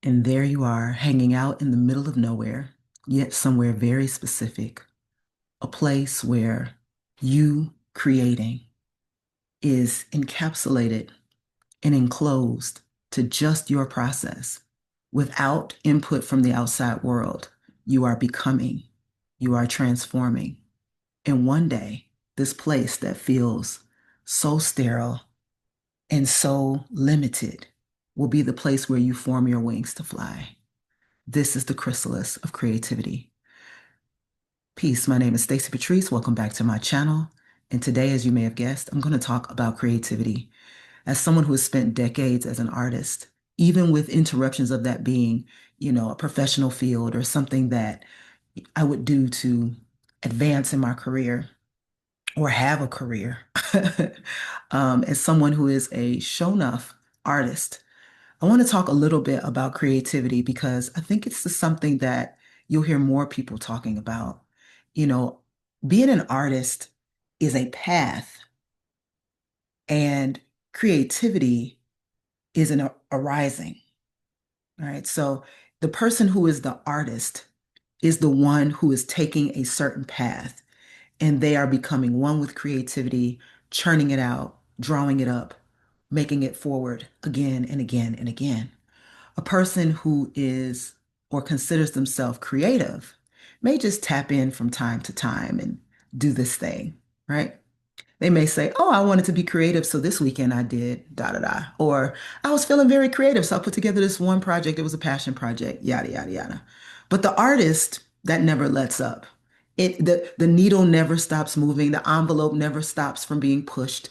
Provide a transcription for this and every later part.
And there you are, hanging out in the middle of nowhere, yet somewhere very specific, a place where you creating is encapsulated and enclosed to just your process. Without input from the outside world, you are becoming, you are transforming. And one day, this place that feels so sterile and so limited will be the place where you form your wings to fly. This is the Chrysalis of Creativity. Peace. My name is Stacy Patrice. Welcome back to my channel. And today, as you may have guessed, I'm going to talk about creativity. As someone who has spent decades as an artist, even with interruptions of that being, a professional field or something that I would do to advance in my career or have a career, as someone who is a shown enough artist, I want to talk a little bit about creativity because I think it's just something that you'll hear more people talking about. You know, Being an artist is a path, and creativity is an arising. All right. So the person who is the artist is the one who is taking a certain path, and they are becoming one with creativity, churning it out, drawing it up, making it forward again and again and again. A person who is or considers themselves creative may just tap in from time to time and do this thing, right? They may say, "Oh, I wanted to be creative, so this weekend I did da da da." Or I was feeling very creative, so I put together this one project. It was a passion project, yada yada yada. But the artist that never lets up. The needle never stops moving, the envelope never stops from being pushed.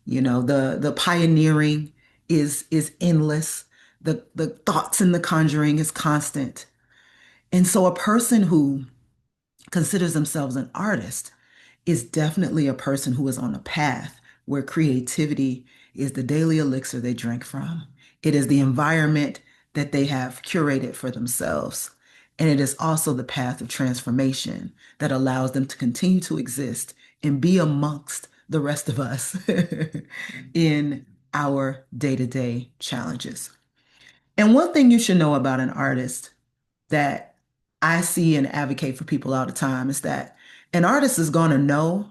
The pioneering is endless. The thoughts and the conjuring is constant. And so a person who considers themselves an artist is definitely a person who is on a path where creativity is the daily elixir they drink from. It is the environment that they have curated for themselves. And it is also the path of transformation that allows them to continue to exist and be amongst the rest of us in our day-to-day challenges. And one thing you should know about an artist that I see and advocate for people all the time is that an artist is going to know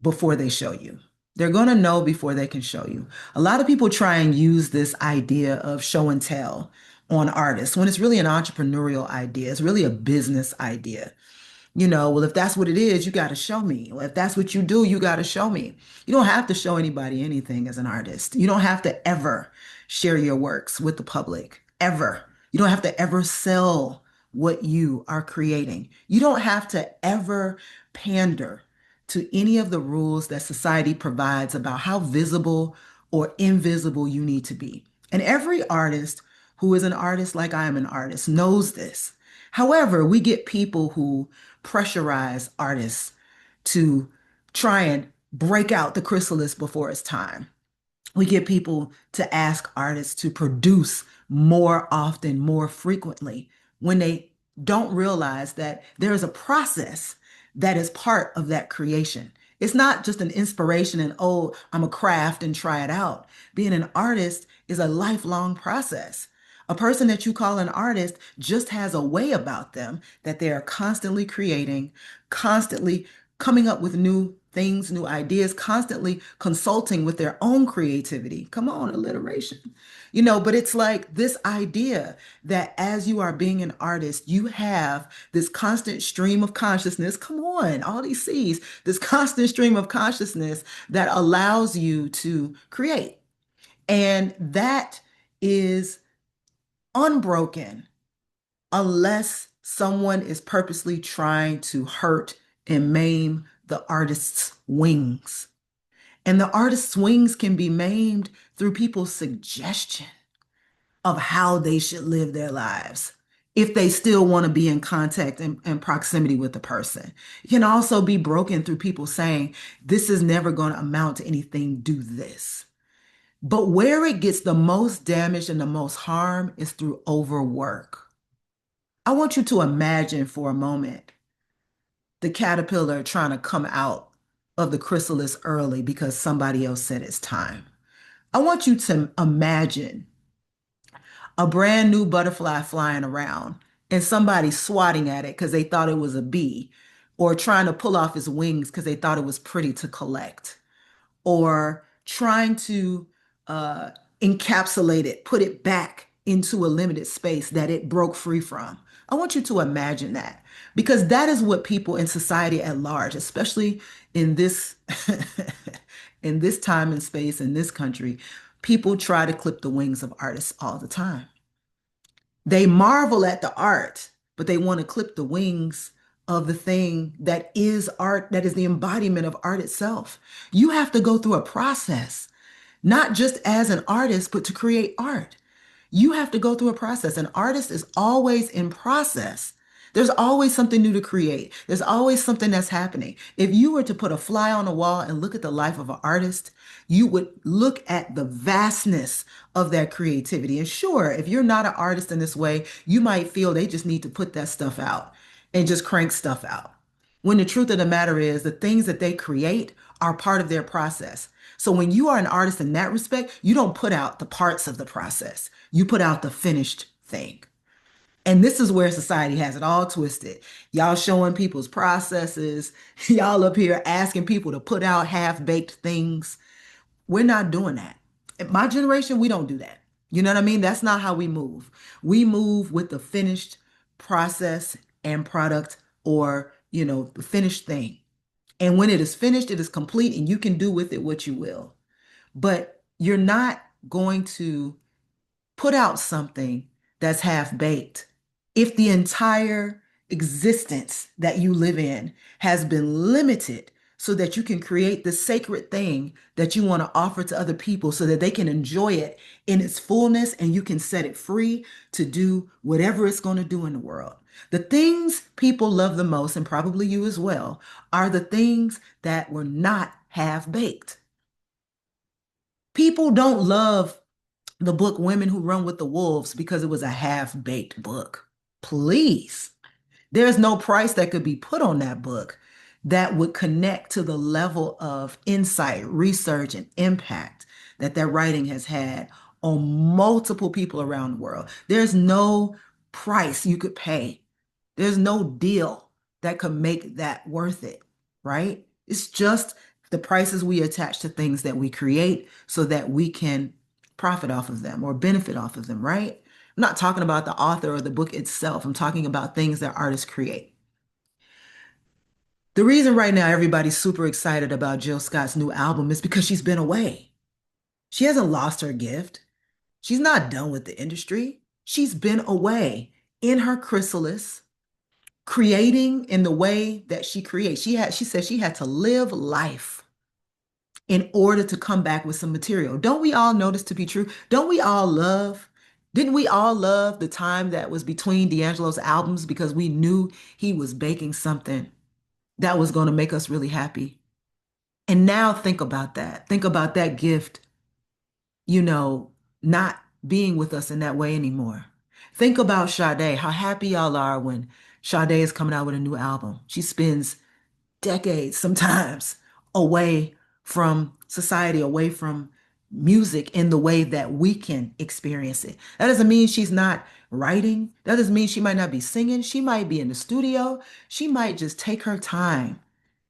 before they show you. They're going to know before they can show you. A lot of people try and use this idea of show and tell on artists when it's really an entrepreneurial idea. It's really a business idea. Well, if that's what it is, you got to show me. Well, if that's what you do, you got to show me. You don't have to show anybody anything as an artist. You don't have to ever share your works with the public, ever. You don't have to ever sell what you are creating. You don't have to ever pander to any of the rules that society provides about how visible or invisible you need to be. And every artist who is an artist like I am an artist knows this. However, we get people who pressurize artists to try and break out the chrysalis before it's time. We get people to ask artists to produce more often, more frequently, when they don't realize that there is a process that is part of that creation. It's not just an inspiration and, oh, I'm a craft and try it out. Being an artist is a lifelong process. A person that you call an artist just has a way about them that they are constantly creating, constantly coming up with new things, new ideas, constantly consulting with their own creativity. Come on, alliteration. But it's like this idea that as you are being an artist, you have this constant stream of consciousness. Come on, all these C's, this constant stream of consciousness that allows you to create. And that is unbroken unless someone is purposely trying to hurt and maim the artist's wings. And the artist's wings can be maimed through people's suggestion of how they should live their lives if they still want to be in contact and proximity with the person. It can also be broken through people saying, this is never going to amount to anything, do this. But where it gets the most damage and the most harm is through overwork. I want you to imagine for a moment the caterpillar trying to come out of the chrysalis early because somebody else said it's time. I want you to imagine a brand new butterfly flying around and somebody swatting at it because they thought it was a bee, or trying to pull off his wings because they thought it was pretty to collect, or trying to uh, encapsulate it, put it back into a limited space that it broke free from. I want you to imagine that, because that is what people in society at large, especially in this in this time and space in this country, people try to clip the wings of artists all the time. They marvel at the art, but they want to clip the wings of the thing that is art, that is the embodiment of art itself. You have to go through a process, not just as an artist, but to create art. You have to go through a process. An artist is always in process. There's always something new to create. There's always something that's happening. If you were to put a fly on a wall and look at the life of an artist, you would look at the vastness of that creativity. And sure, if you're not an artist in this way, you might feel they just need to put that stuff out and just crank stuff out. When the truth of the matter is, the things that they create are part of their process. So when you are an artist in that respect, you don't put out the parts of the process. You put out the finished thing. And this is where society has it all twisted. Y'all showing people's processes. Y'all up here asking people to put out half-baked things. We're not doing that. In my generation, we don't do that. You know what I mean? That's not how we move. We move with the finished process and product, or, the finished thing. And when it is finished, it is complete, and you can do with it what you will. But you're not going to put out something that's half baked if the entire existence that you live in has been limited so that you can create the sacred thing that you want to offer to other people so that they can enjoy it in its fullness, and you can set it free to do whatever it's going to do in the world. The things people love the most, and probably you as well, are the things that were not half baked. People don't love the book Women Who Run with the Wolves because it was a half-baked book. Please. There's no price that could be put on that book that would connect to the level of insight, research, and impact that that writing has had on multiple people around the world. There's no price you could pay. There's no deal that could make that worth it, right? It's just the prices we attach to things that we create so that we can profit off of them or benefit off of them, right? I'm not talking about the author or the book itself. I'm talking about things that artists create. The reason right now everybody's super excited about Jill Scott's new album is because she's been away. She hasn't lost her gift. She's not done with the industry. She's been away in her chrysalis, creating in the way that she creates. She said she had to live life in order to come back with some material. Don't we all know this to be true? Didn't we all love the time that was between D'Angelo's albums because we knew he was baking something that was going to make us really happy? And now think about that. Think about that gift, you know, not being with us in that way anymore. Think about Sade, how happy y'all are when Sade is coming out with a new album. She spends decades sometimes away from society, away from music in the way that we can experience it. That doesn't mean she's not writing. That doesn't mean she might not be singing. She might be in the studio. She might just take her time,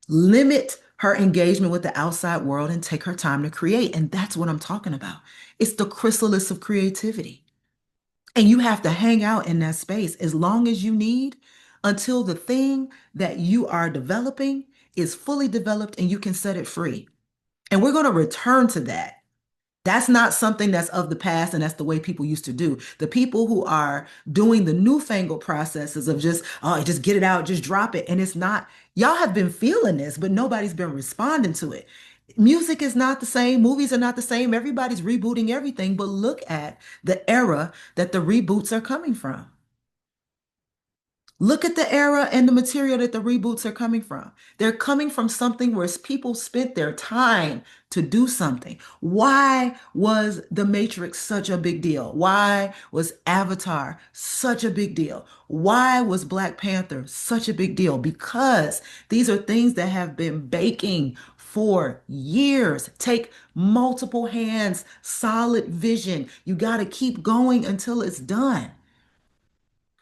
limit her engagement with the outside world, and take her time to create. And that's what I'm talking about. It's the chrysalis of creativity. And you have to hang out in that space as long as you need until the thing that you are developing is fully developed and you can set it free. And we're going to return to that. That's not something that's of the past, and that's the way people used to do. The people who are doing the newfangled processes of just, oh, just get it out, just drop it. And it's not, y'all have been feeling this, but nobody's been responding to it. Music is not the same. Movies are not the same. Everybody's rebooting everything, but look at the era that the reboots are coming from. Look at the era and the material that the reboots are coming from. They're coming from something where people spent their time to do something. Why was The Matrix such a big deal? Why was Avatar such a big deal? Why was Black Panther such a big deal? Because these are things that have been baking for years. Take multiple hands, solid vision. You got to keep going until it's done.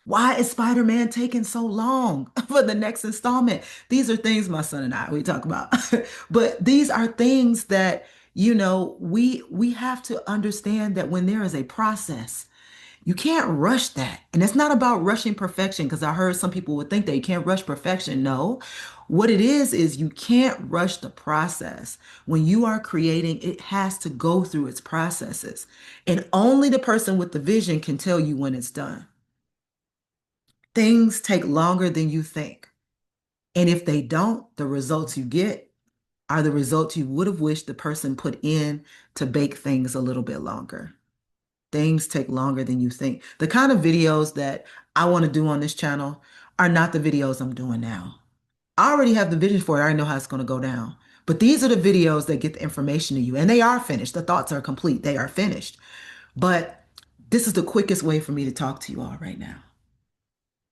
Why is Spider-Man taking so long for the next installment? These are things my son and we talk about. But these are things that, we have to understand that when there is a process, you can't rush that. And it's not about rushing perfection, because I heard some people would think that you can't rush perfection. No. What it is you can't rush the process. When you are creating, it has to go through its processes. And only the person with the vision can tell you when it's done. Things take longer than you think. And if they don't, the results you get are the results you would have wished the person put in to bake things a little bit longer. Things take longer than you think. The kind of videos that I want to do on this channel are not the videos I'm doing now. I already have the vision for it. I already know how it's going to go down. But these are the videos that get the information to you, and they are finished. The thoughts are complete. They are finished. But this is the quickest way for me to talk to you all right now.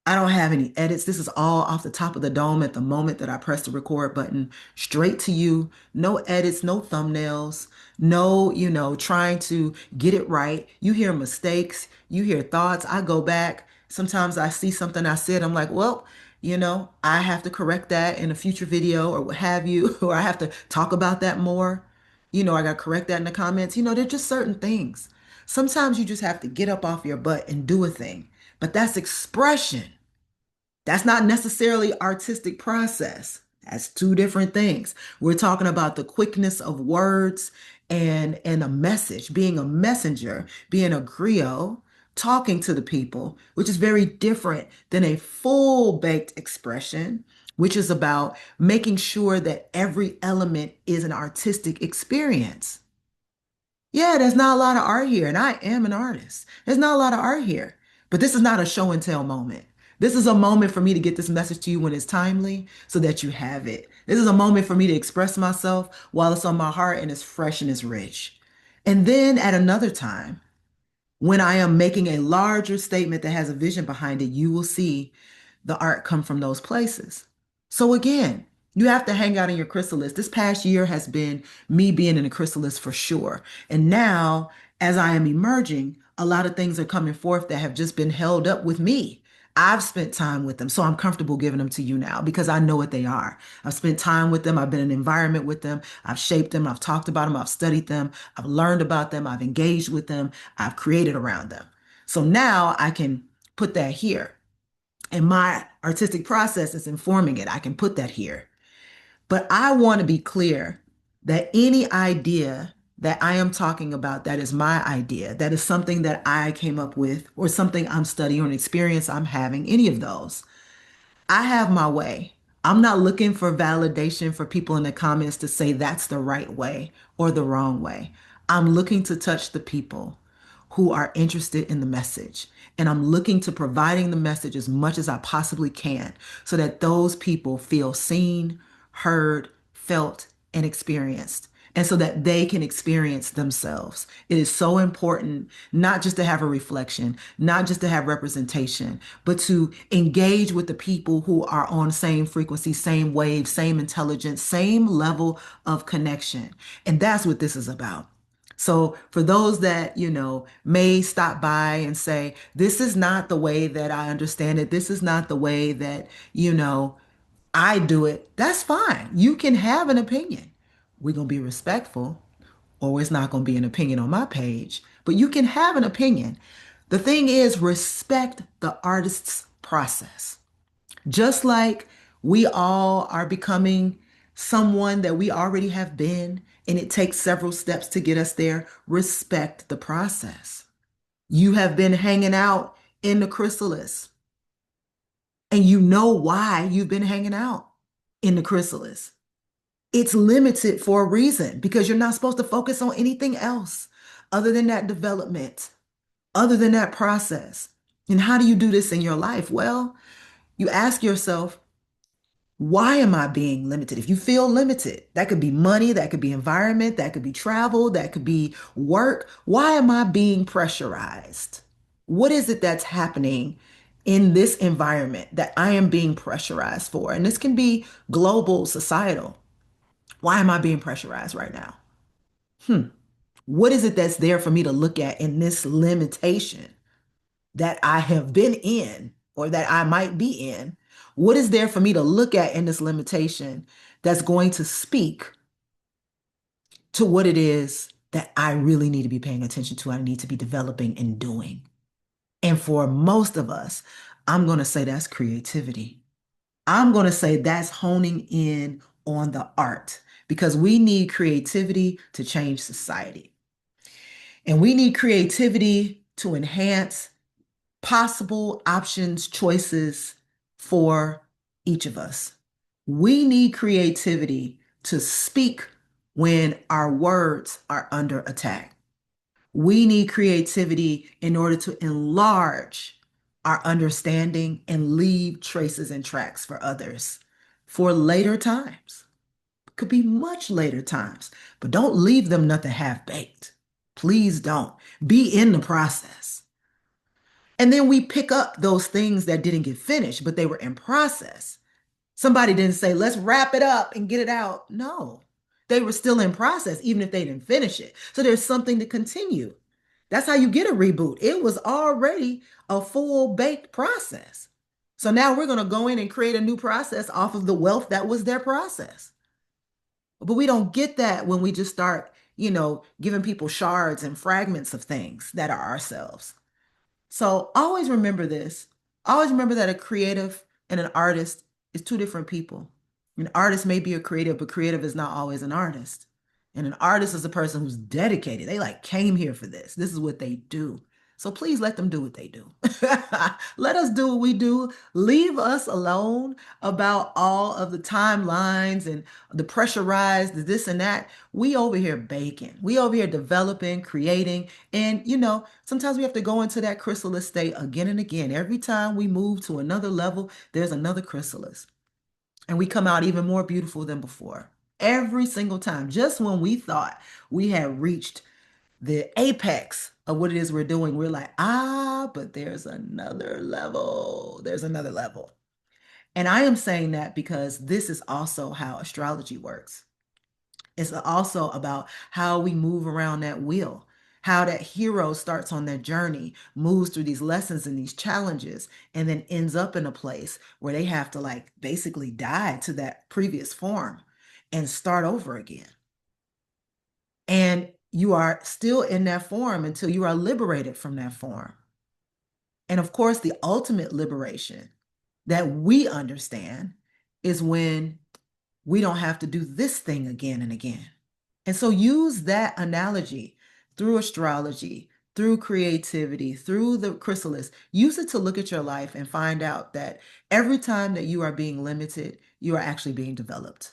I don't have any edits. This is all off the top of the dome at the moment that I press the record button, straight to you. No edits, no thumbnails, no, trying to get it right. You hear mistakes, you hear thoughts. I go back. Sometimes I see something I said. I'm like, well, I have to correct that in a future video or what have you, or I have to talk about that more. I got to correct that in the comments. There's just certain things. Sometimes you just have to get up off your butt and do a thing, but that's expression. That's not necessarily artistic process. That's two different things. We're talking about the quickness of words and a message, being a messenger, being a griot, talking to the people, which is very different than a full baked expression, which is about making sure that every element is an artistic experience. Yeah, there's not a lot of art here, and I am an artist. There's not a lot of art here, but this is not a show and tell moment. This is a moment for me to get this message to you when it's timely so that you have it. This is a moment for me to express myself while it's on my heart and it's fresh and it's rich. And then at another time, when I am making a larger statement that has a vision behind it, you will see the art come from those places. So again, you have to hang out in your chrysalis. This past year has been me being in a chrysalis for sure. And now, as I am emerging, a lot of things are coming forth that have just been held up with me. I've spent time with them, so I'm comfortable giving them to you now because I know what they are. I've spent time with them. I've been in an environment with them. I've shaped them. I've talked about them. I've studied them. I've learned about them. I've engaged with them. I've created around them. So now I can put that here. And my artistic process is informing it. I can put that here. But I want to be clear that any idea that I am talking about, that is my idea, that is something that I came up with, or something I'm studying, or an experience I'm having, any of those, I have my way. I'm not looking for validation for people in the comments to say that's the right way or the wrong way. I'm looking to touch the people who are interested in the message. And I'm looking to providing the message as much as I possibly can so that those people feel seen, heard, felt, and experienced. And so that they can experience themselves. It is so important not just to have a reflection, not just to have representation, but to engage with the people who are on same frequency, same wave, same intelligence, same level of connection. And that's what this is about. So for those that, may stop by and say, this is not the way that I understand it. This is not the way that, I do it. That's fine. You can have an opinion. We're going to be respectful, or it's not going to be an opinion on my page, but you can have an opinion. The thing is, respect the artist's process. Just like we all are becoming someone that we already have been, and it takes several steps to get us there, respect the process. You have been hanging out in the chrysalis, and you know why you've been hanging out in the chrysalis. It's limited for a reason because you're not supposed to focus on anything else other than that development, other than that process. And how do you do this in your life? Well, you ask yourself, why am I being limited? If you feel limited, that could be money, that could be environment, that could be travel, that could be work. Why am I being pressurized? What is it that's happening in this environment that I am being pressurized for? And this can be global, societal. Why am I being pressurized right now? Hmm. What is it that's there for me to look at in this limitation that I have been in or that I might be in? What is there for me to look at in this limitation that's going to speak to what it is that I really need to be paying attention to, I need to be developing and doing? And for most of us, I'm going to say that's creativity. I'm going to say that's honing in on the art because we need creativity to change society. And we need creativity to enhance possible options, choices for each of us. We need creativity to speak when our words are under attack. We need creativity in order to enlarge our understanding and leave traces and tracks for others for later times. Could be much later times, but don't leave them nothing half baked. Please don't. Be in the process. And then we pick up those things that didn't get finished, but they were in process. Somebody didn't say, let's wrap it up and get it out. No, they were still in process, even if they didn't finish it. So there's something to continue. That's how you get a reboot. It was already a full baked process. So now we're going to go in and create a new process off of the wealth that was their process. But we don't get that when we just start, giving people shards and fragments of things that are ourselves. So always remember this. Always remember that a creative and an artist is two different people. An artist may be a creative, but creative is not always an artist. And an artist is a person who's dedicated. They like came here for this. This is what they do. So please let them do what they do. Let us do what we do. Leave us alone about all of the timelines and the pressurized this and that. We over here baking. We over here developing, creating. And sometimes we have to go into that chrysalis state again and again. Every time we move to another level, there's another chrysalis. And we come out even more beautiful than before. Every single time. Just when we thought we had reached the apex of what it is we're doing, we're like, but there's another level. There's another level. And I am saying that because this is also how astrology works. It's also about how we move around that wheel, how that hero starts on that journey, moves through these lessons and these challenges, and then ends up in a place where they have to like basically die to that previous form and start over again. And you are still in that form until you are liberated from that form. And of course, the ultimate liberation that we understand is when we don't have to do this thing again and again. And so use that analogy through astrology, through creativity, through the chrysalis. Use it to look at your life and find out that every time that you are being limited, you are actually being developed.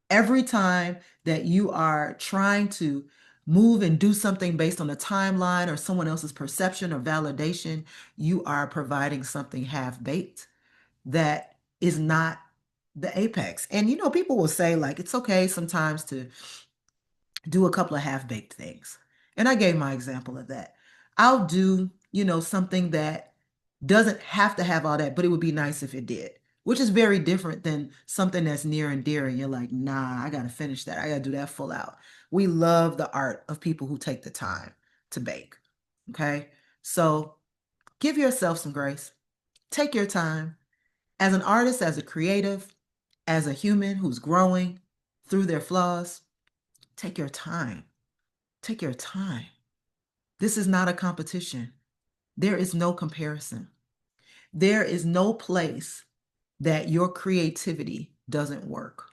Every time that you are trying to move and do something based on a timeline or someone else's perception or validation, you are providing something half-baked that is not the apex. And people will say like it's okay sometimes to do a couple of half-baked things. And I gave my example of that. I'll do, something that doesn't have to have all that, but it would be nice if it did, which is very different than something that's near and dear. And you're like, nah, I got to finish that. I got to do that full out. We love the art of people who take the time to bake. Okay. So give yourself some grace. Take your time. As an artist, as a creative, as a human who's growing through their flaws, take your time. Take your time. This is not a competition. There is no comparison. There is no place that your creativity doesn't work.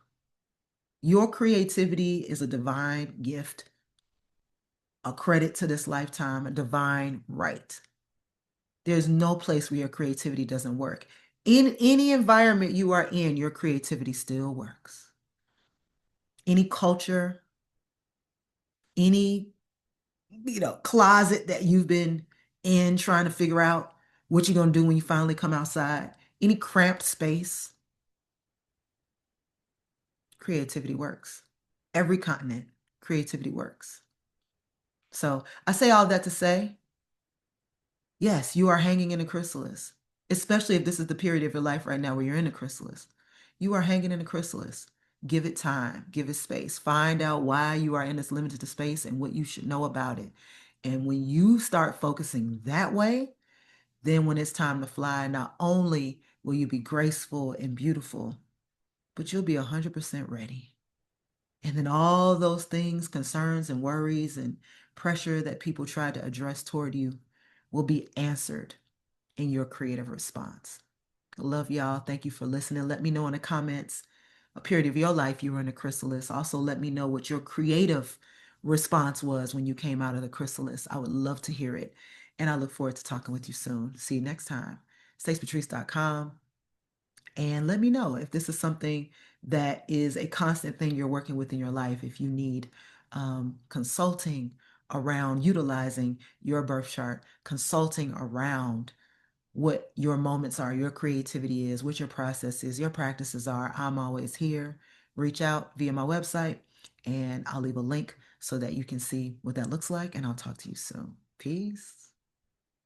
Your creativity is a divine gift, a credit to this lifetime, a divine right. There's no place where your creativity doesn't work. In any environment you are in, your creativity still works. Any culture, any closet that you've been in trying to figure out what you're going to do when you finally come outside, any cramped space, creativity works. Every continent, creativity works. So I say all that to say, yes, you are hanging in a chrysalis, especially if this is the period of your life right now where you're in a chrysalis. You are hanging in a chrysalis. Give it time, give it space. Find out why you are in this limited space and what you should know about it. And when you start focusing that way, then when it's time to fly, not only will you be graceful and beautiful, but you'll be 100% ready. And then all those things, concerns and worries and pressure that people try to address toward you will be answered in your creative response. I love y'all. Thank you for listening. Let me know in the comments a period of your life you were in a chrysalis. Also, let me know what your creative response was when you came out of the chrysalis. I would love to hear it. And I look forward to talking with you soon. See you next time. StacyPatrice.com. And let me know if this is something that is a constant thing you're working with in your life. If you need consulting around utilizing your birth chart, consulting around what your moments are, your creativity is, what your process is, your practices are, I'm always here. Reach out via my website, and I'll leave a link so that you can see what that looks like. And I'll talk to you soon. Peace.